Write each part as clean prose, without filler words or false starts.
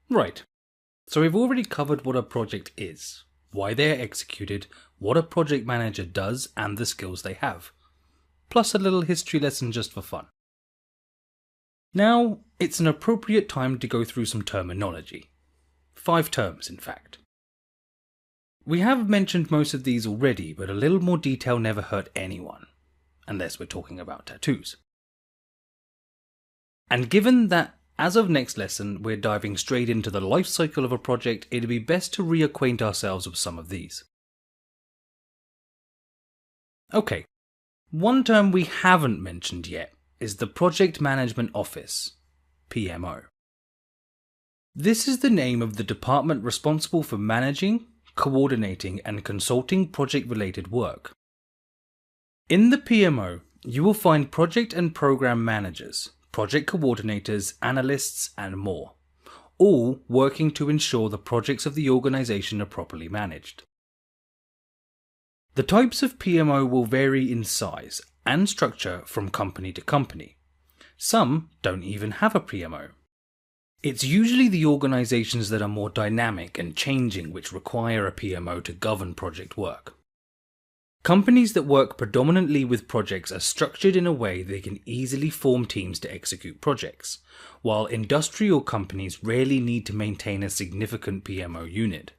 Right, so we've already covered what a project is, why they are executed, what a project manager does, and the skills they have. Plus a little history lesson just for fun. Now, it's an appropriate time to go through some terminology. 5 terms, in fact. We have mentioned most of these already, but a little more detail never hurt anyone, unless we're talking about tattoos. And given that as of next lesson we're diving straight into the life cycle of a project, it'd be best to reacquaint ourselves with some of these. Okay, one term we haven't mentioned yet is the Project Management Office, PMO. This is the name of the department responsible for managing, coordinating and consulting project-related work. In the PMO, you will find project and program managers, project coordinators, analysts and more, all working to ensure the projects of the organization are properly managed. The types of PMO will vary in size and structure from company to company. Some don't even have a PMO. It's usually the organizations that are more dynamic and changing which require a PMO to govern project work. Companies that work predominantly with projects are structured in a way they can easily form teams to execute projects, while industrial companies rarely need to maintain a significant PMO unit.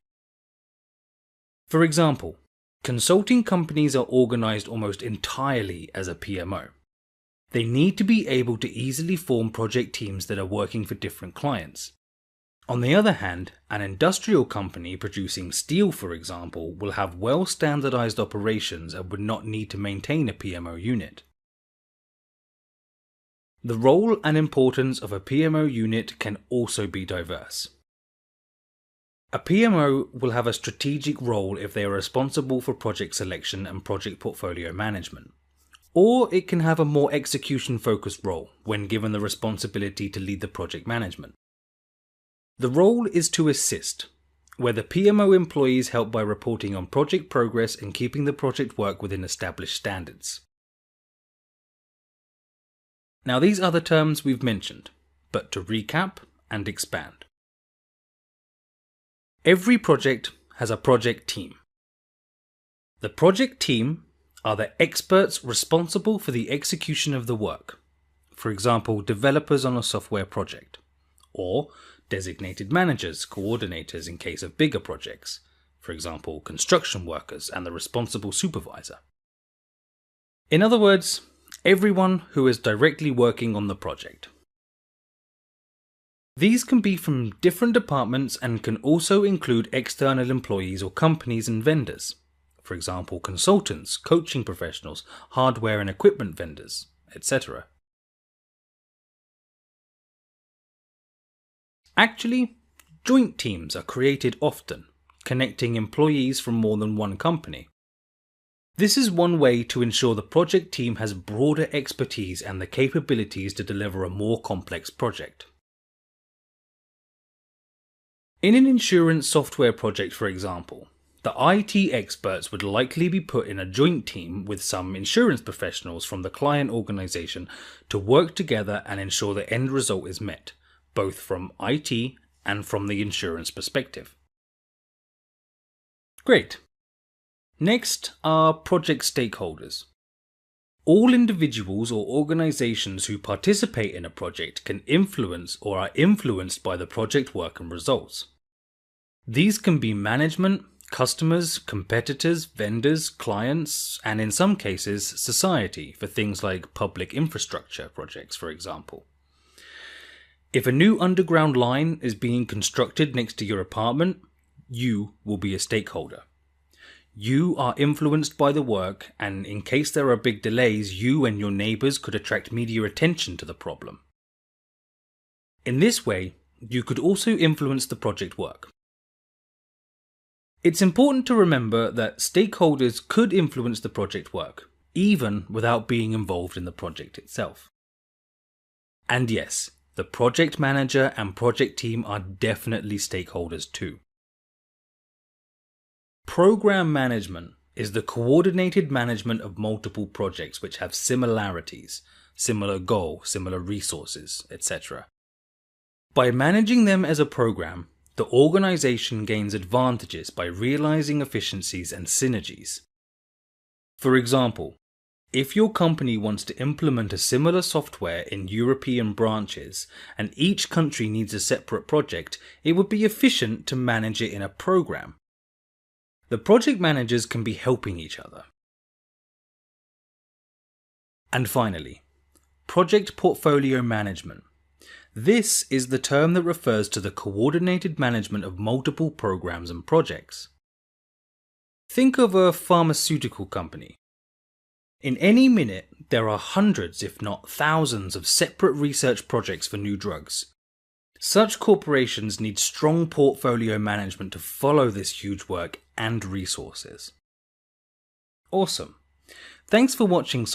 For example, consulting companies are organized almost entirely as a PMO. They need to be able to easily form project teams that are working for different clients. On the other hand, an industrial company producing steel, for example, will have well-standardized operations and would not need to maintain a PMO unit. The role and importance of a PMO unit can also be diverse. A PMO will have a strategic role if they are responsible for project selection and project portfolio management, or it can have a more execution-focused role when given the responsibility to lead the project management. The role is to assist, where the PMO employees help by reporting on project progress and keeping the project work within established standards. Now these other terms we've mentioned, but to recap and expand. Every project has a project team. The project team are the experts responsible for the execution of the work, for example, developers on a software project, or designated managers, coordinators in case of bigger projects, for example, construction workers and the responsible supervisor. In other words, everyone who is directly working on the project. These can be from different departments and can also include external employees or companies and vendors, for example, consultants, coaching professionals, hardware and equipment vendors, etc. Actually, joint teams are created often, connecting employees from more than one company. This is one way to ensure the project team has broader expertise and the capabilities to deliver a more complex project. In an insurance software project, for example, the IT experts would likely be put in a joint team with some insurance professionals from the client organization to work together and ensure the end result is met, both from IT and from the insurance perspective. Great. Next are project stakeholders. All individuals or organizations who participate in a project can influence or are influenced by the project work and results. These can be management, customers, competitors, vendors, clients, and in some cases, society for things like public infrastructure projects, for example. If a new underground line is being constructed next to your apartment, you will be a stakeholder. You are influenced by the work, and in case there are big delays, you and your neighbors could attract media attention to the problem. In this way, you could also influence the project work. It's important to remember that stakeholders could influence the project work, even without being involved in the project itself. And yes, the project manager and project team are definitely stakeholders too. Program management is the coordinated management of multiple projects which have similarities, similar goal, similar resources, etc. By managing them as a program, the organization gains advantages by realizing efficiencies and synergies. For example, if your company wants to implement a similar software in European branches and each country needs a separate project, it would be efficient to manage it in a program. The project managers can be helping each other. And finally, project portfolio management. This is the term that refers to the coordinated management of multiple programs and projects. Think of a pharmaceutical company. In any minute, there are hundreds, if not thousands, of separate research projects for new drugs. Such corporations need strong portfolio management to follow this huge work and resources. Awesome. Thanks for watching.